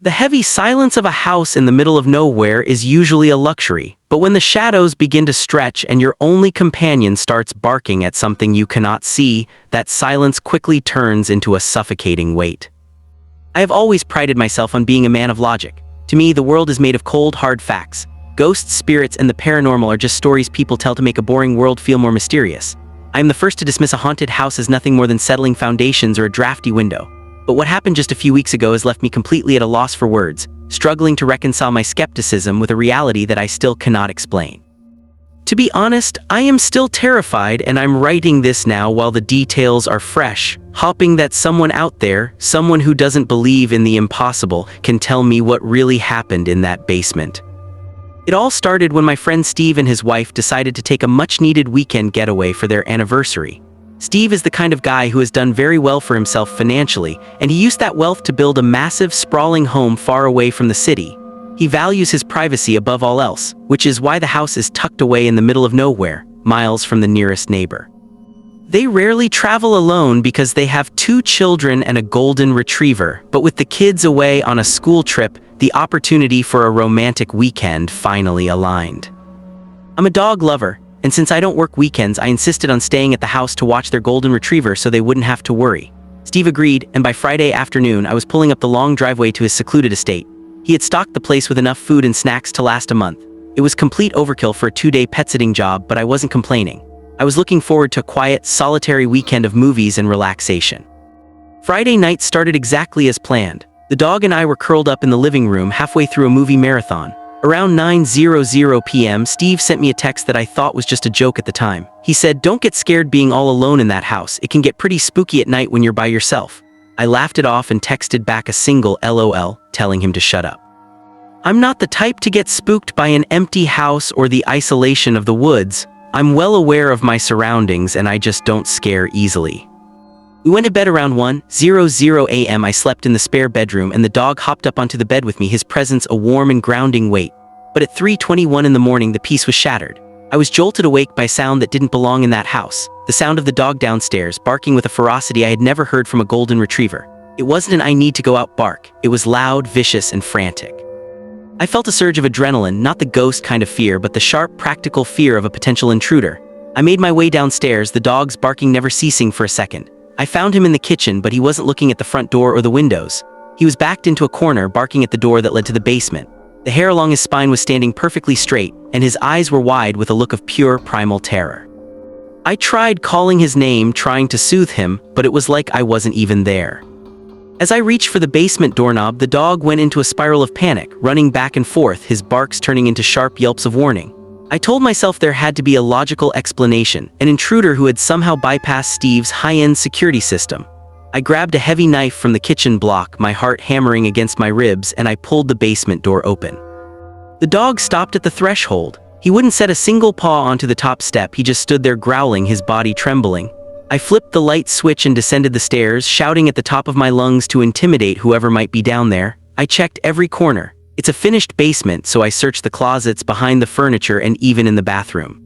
The heavy silence of a house in the middle of nowhere is usually a luxury, but when the shadows begin to stretch and your only companion starts barking at something you cannot see, that silence quickly turns into a suffocating weight. I have always prided myself on being a man of logic. To me, the world is made of cold, hard facts. Ghosts, spirits, and the paranormal are just stories people tell to make a boring world feel more mysterious. I am the first to dismiss a haunted house as nothing more than settling foundations or a drafty window. But what happened just a few weeks ago has left me completely at a loss for words, struggling to reconcile my skepticism with a reality that I still cannot explain. To be honest, I am still terrified, and I'm writing this now while the details are fresh, hoping that someone out there, someone who doesn't believe in the impossible, can tell me what really happened in that basement. It all started when my friend Steve and his wife decided to take a much-needed weekend getaway for their anniversary. Steve is the kind of guy who has done very well for himself financially, and he used that wealth to build a massive, sprawling home far away from the city. He values his privacy above all else, which is why the house is tucked away in the middle of nowhere, miles from the nearest neighbor. They rarely travel alone because they have 2 children and a golden retriever, but with the kids away on a school trip, the opportunity for a romantic weekend finally aligned. I'm a dog lover, and since I don't work weekends, I insisted on staying at the house to watch their golden retriever so they wouldn't have to worry. Steve agreed, and by Friday afternoon, I was pulling up the long driveway to his secluded estate. He had stocked the place with enough food and snacks to last a month. It was complete overkill for a 2-day pet-sitting job, but I wasn't complaining. I was looking forward to a quiet, solitary weekend of movies and relaxation. Friday night started exactly as planned. The dog and I were curled up in the living room halfway through a movie marathon. Around 9:00 p.m., Steve sent me a text that I thought was just a joke at the time. He said, "Don't get scared being all alone in that house. It can get pretty spooky at night when you're by yourself." I laughed it off and texted back a single LOL, telling him to shut up. I'm not the type to get spooked by an empty house or the isolation of the woods. I'm well aware of my surroundings and I just don't scare easily. We went to bed around 1:00 a.m. I slept in the spare bedroom and the dog hopped up onto the bed with me, his presence a warm and grounding weight. But at 3:21 in the morning, the peace was shattered. I was jolted awake by a sound that didn't belong in that house. The sound of the dog downstairs, barking with a ferocity I had never heard from a golden retriever. It wasn't an "I need to go out" bark. It was loud, vicious, and frantic. I felt a surge of adrenaline, not the ghost kind of fear, but the sharp, practical fear of a potential intruder. I made my way downstairs, the dog's barking never ceasing for a second. I found him in the kitchen, but he wasn't looking at the front door or the windows. He was backed into a corner, barking at the door that led to the basement. The hair along his spine was standing perfectly straight, and his eyes were wide with a look of pure, primal terror. I tried calling his name, trying to soothe him, but it was like I wasn't even there. As I reached for the basement doorknob, the dog went into a spiral of panic, running back and forth, his barks turning into sharp yelps of warning. I told myself there had to be a logical explanation, an intruder who had somehow bypassed Steve's high-end security system. I grabbed a heavy knife from the kitchen block, my heart hammering against my ribs, and I pulled the basement door open. The dog stopped at the threshold. He wouldn't set a single paw onto the top step, he just stood there growling, his body trembling. I flipped the light switch and descended the stairs, shouting at the top of my lungs to intimidate whoever might be down there. I checked every corner. It's a finished basement, so I searched the closets, behind the furniture, and even in the bathroom.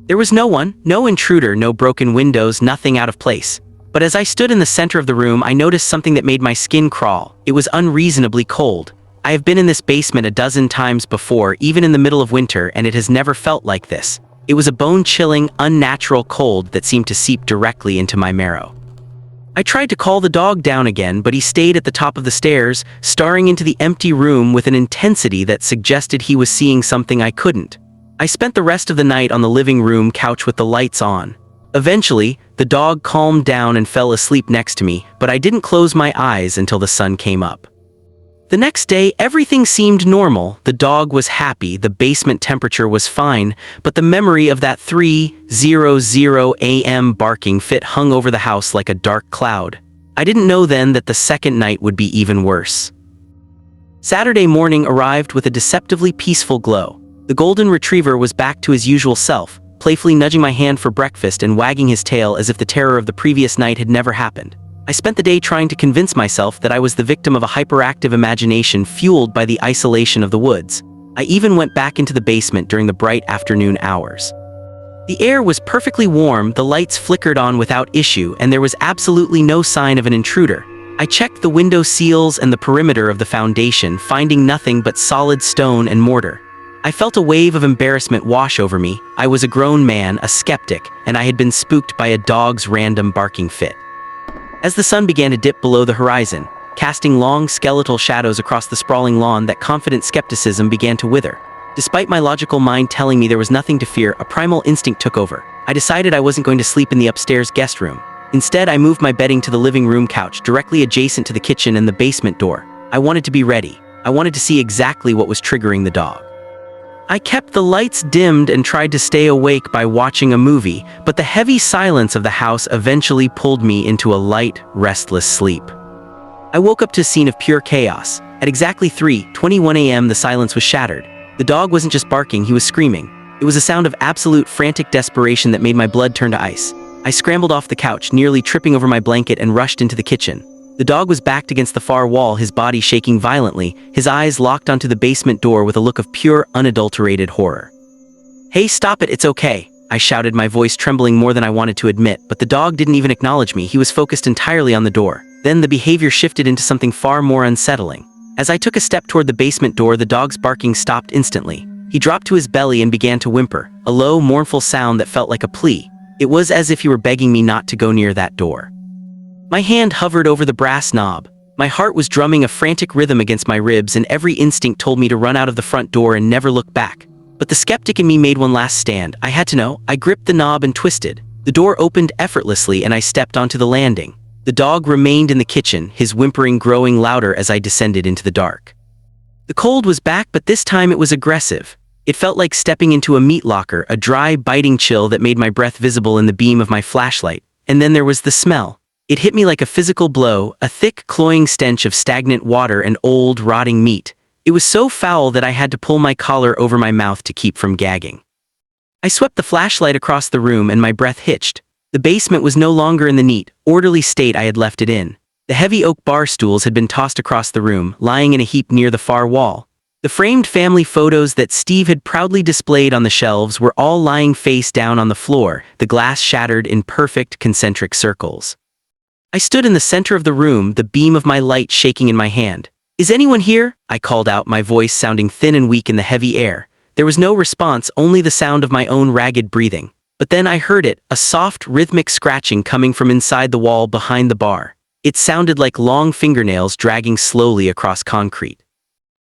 There was no one, no intruder, no broken windows, nothing out of place. But as I stood in the center of the room, I noticed something that made my skin crawl. It was unreasonably cold. I have been in this basement a dozen times before, even in the middle of winter, and it has never felt like this. It was a bone-chilling, unnatural cold that seemed to seep directly into my marrow. I tried to call the dog down again, but he stayed at the top of the stairs, staring into the empty room with an intensity that suggested he was seeing something I couldn't. I spent the rest of the night on the living room couch with the lights on. Eventually, the dog calmed down and fell asleep next to me, but I didn't close my eyes until the sun came up. The next day, everything seemed normal. The dog was happy, the basement temperature was fine, but the memory of that 3:00 a.m. barking fit hung over the house like a dark cloud. I didn't know then that the second night would be even worse. Saturday morning arrived with a deceptively peaceful glow. The golden retriever was back to his usual self, playfully nudging my hand for breakfast and wagging his tail as if the terror of the previous night had never happened. I spent the day trying to convince myself that I was the victim of a hyperactive imagination fueled by the isolation of the woods. I even went back into the basement during the bright afternoon hours. The air was perfectly warm, the lights flickered on without issue, and there was absolutely no sign of an intruder. I checked the window seals and the perimeter of the foundation, finding nothing but solid stone and mortar. I felt a wave of embarrassment wash over me. I was a grown man, a skeptic, and I had been spooked by a dog's random barking fit. As the sun began to dip below the horizon, casting long skeletal shadows across the sprawling lawn, that confident skepticism began to wither. Despite my logical mind telling me there was nothing to fear, a primal instinct took over. I decided I wasn't going to sleep in the upstairs guest room. Instead, I moved my bedding to the living room couch, directly adjacent to the kitchen and the basement door. I wanted to be ready. I wanted to see exactly what was triggering the dog. I kept the lights dimmed and tried to stay awake by watching a movie, but the heavy silence of the house eventually pulled me into a light, restless sleep. I woke up to a scene of pure chaos. At exactly 3:21 a.m., the silence was shattered. The dog wasn't just barking, he was screaming. It was a sound of absolute frantic desperation that made my blood turn to ice. I scrambled off the couch, nearly tripping over my blanket, and rushed into the kitchen. The dog was backed against the far wall, his body shaking violently, his eyes locked onto the basement door with a look of pure, unadulterated horror. "Hey, stop it, it's okay," I shouted, my voice trembling more than I wanted to admit, but the dog didn't even acknowledge me. He was focused entirely on the door. Then the behavior shifted into something far more unsettling. As I took a step toward the basement door, the dog's barking stopped instantly. He dropped to his belly and began to whimper, a low, mournful sound that felt like a plea. It was as if he were begging me not to go near that door. My hand hovered over the brass knob. My heart was drumming a frantic rhythm against my ribs, and every instinct told me to run out of the front door and never look back. But the skeptic in me made one last stand. I had to know. I gripped the knob and twisted. The door opened effortlessly, and I stepped onto the landing. The dog remained in the kitchen, his whimpering growing louder as I descended into the dark. The cold was back, but this time it was aggressive. It felt like stepping into a meat locker, a dry, biting chill that made my breath visible in the beam of my flashlight. And then there was the smell. It hit me like a physical blow, a thick, cloying stench of stagnant water and old, rotting meat. It was so foul that I had to pull my collar over my mouth to keep from gagging. I swept the flashlight across the room, and my breath hitched. The basement was no longer in the neat, orderly state I had left it in. The heavy oak bar stools had been tossed across the room, lying in a heap near the far wall. The framed family photos that Steve had proudly displayed on the shelves were all lying face down on the floor, the glass shattered in perfect concentric circles. I stood in the center of the room, the beam of my light shaking in my hand. "Is anyone here?" I called out, my voice sounding thin and weak in the heavy air. There was no response, only the sound of my own ragged breathing. But then I heard it, a soft, rhythmic scratching coming from inside the wall behind the bar. It sounded like long fingernails dragging slowly across concrete.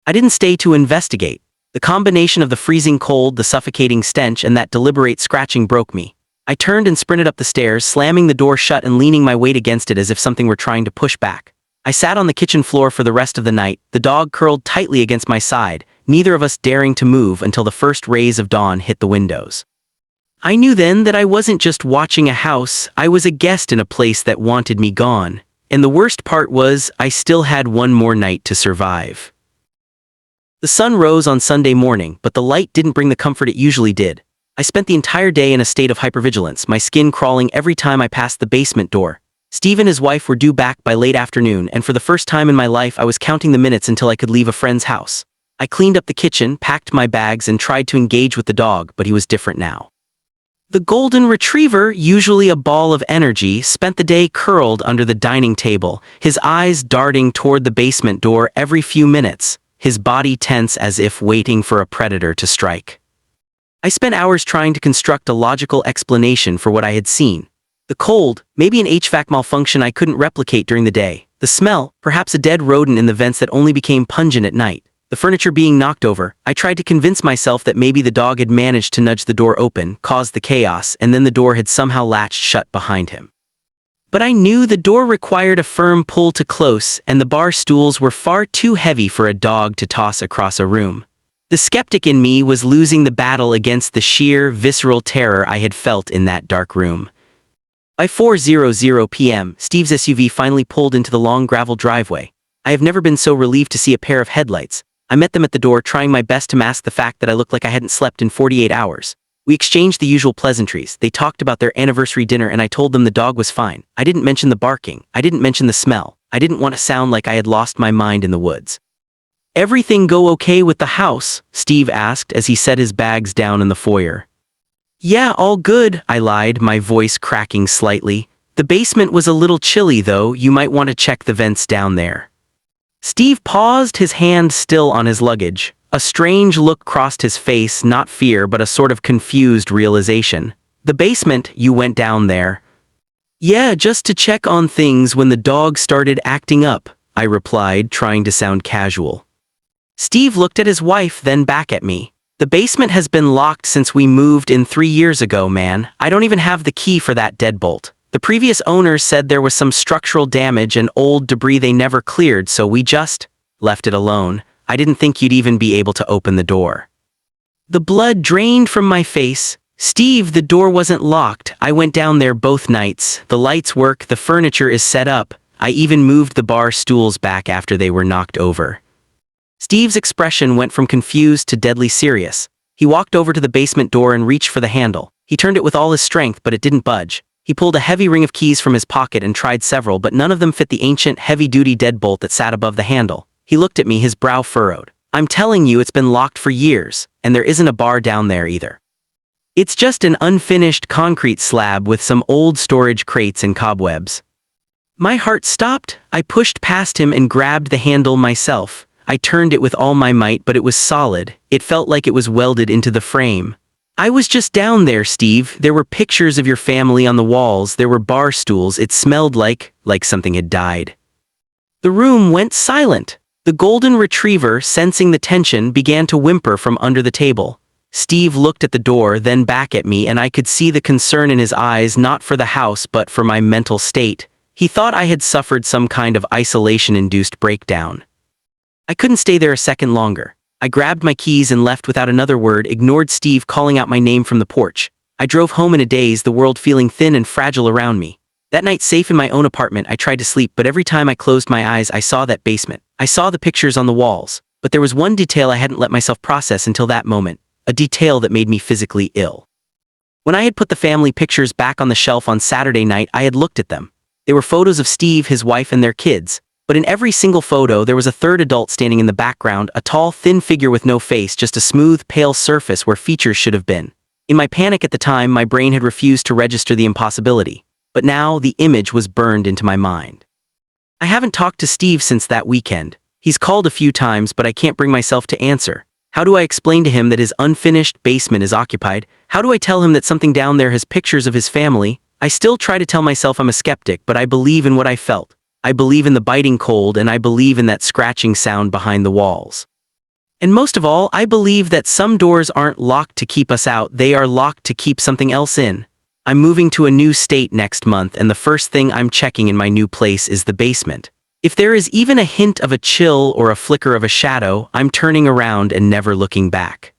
I didn't stay to investigate. The combination of the freezing cold, the suffocating stench, and that deliberate scratching broke me. I turned and sprinted up the stairs, slamming the door shut and leaning my weight against it as if something were trying to push back. I sat on the kitchen floor for the rest of the night, the dog curled tightly against my side, neither of us daring to move until the first rays of dawn hit the windows. I knew then that I wasn't just watching a house, I was a guest in a place that wanted me gone. And the worst part was, I still had one more night to survive. The sun rose on Sunday morning, but the light didn't bring the comfort it usually did. I spent the entire day in a state of hypervigilance, my skin crawling every time I passed the basement door. Steve and his wife were due back by late afternoon, and for the first time in my life I was counting the minutes until I could leave a friend's house. I cleaned up the kitchen, packed my bags, and tried to engage with the dog, but he was different now. The golden retriever, usually a ball of energy, spent the day curled under the dining table, his eyes darting toward the basement door every few minutes, his body tense as if waiting for a predator to strike. I spent hours trying to construct a logical explanation for what I had seen. The cold, maybe an HVAC malfunction I couldn't replicate during the day. The smell, perhaps a dead rodent in the vents that only became pungent at night. The furniture being knocked over. I tried to convince myself that maybe the dog had managed to nudge the door open, caused the chaos, and then the door had somehow latched shut behind him. But I knew the door required a firm pull to close, and the bar stools were far too heavy for a dog to toss across a room. The skeptic in me was losing the battle against the sheer, visceral terror I had felt in that dark room. By 4:00 p.m., Steve's SUV finally pulled into the long gravel driveway. I have never been so relieved to see a pair of headlights. I met them at the door, trying my best to mask the fact that I looked like I hadn't slept in 48 hours. We exchanged the usual pleasantries. They talked about their anniversary dinner, and I told them the dog was fine. I didn't mention the barking. I didn't mention the smell. I didn't want to sound like I had lost my mind in the woods. "Everything go okay with the house?" Steve asked as he set his bags down in the foyer. "Yeah, all good," I lied, my voice cracking slightly. The basement was a little chilly though, you might want to check the vents down there. Steve paused, his hand still on his luggage. A strange look crossed his face, not fear but a sort of confused realization. The basement, you went down there? Yeah, just to check on things when the dog started acting up, I replied, trying to sound casual. Steve looked at his wife, then back at me. The basement has been locked since we moved in 3 years ago, man. I don't even have the key for that deadbolt. The previous owners said there was some structural damage and old debris they never cleared, so we just left it alone. I didn't think you'd even be able to open the door. The blood drained from my face. Steve, the door wasn't locked. I went down there both nights. The lights work, the furniture is set up. I even moved the bar stools back after they were knocked over. Steve's expression went from confused to deadly serious. He walked over to the basement door and reached for the handle. He turned it with all his strength, but it didn't budge. He pulled a heavy ring of keys from his pocket and tried several, but none of them fit the ancient, heavy-duty deadbolt that sat above the handle. He looked at me, his brow furrowed. I'm telling you, it's been locked for years, and there isn't a bar down there either. It's just an unfinished concrete slab with some old storage crates and cobwebs. My heart stopped. I pushed past him and grabbed the handle myself. I turned it with all my might, but it was solid. It felt like it was welded into the frame. I was just down there, Steve. There were pictures of your family on the walls. There were bar stools. It smelled like something had died. The room went silent. The golden retriever, sensing the tension, began to whimper from under the table. Steve looked at the door, then back at me, and I could see the concern in his eyes, not for the house, but for my mental state. He thought I had suffered some kind of isolation-induced breakdown. I couldn't stay there a second longer. I grabbed my keys and left without another word, ignored Steve calling out my name from the porch. I drove home in a daze, the world feeling thin and fragile around me. That night, safe in my own apartment, I tried to sleep, but every time I closed my eyes, I saw that basement. I saw the pictures on the walls, but there was one detail I hadn't let myself process until that moment, a detail that made me physically ill. When I had put the family pictures back on the shelf on Saturday night, I had looked at them. They were photos of Steve, his wife, and their kids. But in every single photo, there was a third adult standing in the background, a tall, thin figure with no face, just a smooth, pale surface where features should have been. In my panic at the time, my brain had refused to register the impossibility. But now, the image was burned into my mind. I haven't talked to Steve since that weekend. He's called a few times, but I can't bring myself to answer. How do I explain to him that his unfinished basement is occupied? How do I tell him that something down there has pictures of his family? I still try to tell myself I'm a skeptic, but I believe in what I felt. I believe in the biting cold, and I believe in that scratching sound behind the walls. And most of all, I believe that some doors aren't locked to keep us out, they are locked to keep something else in. I'm moving to a new state next month, and the first thing I'm checking in my new place is the basement. If there is even a hint of a chill or a flicker of a shadow, I'm turning around and never looking back.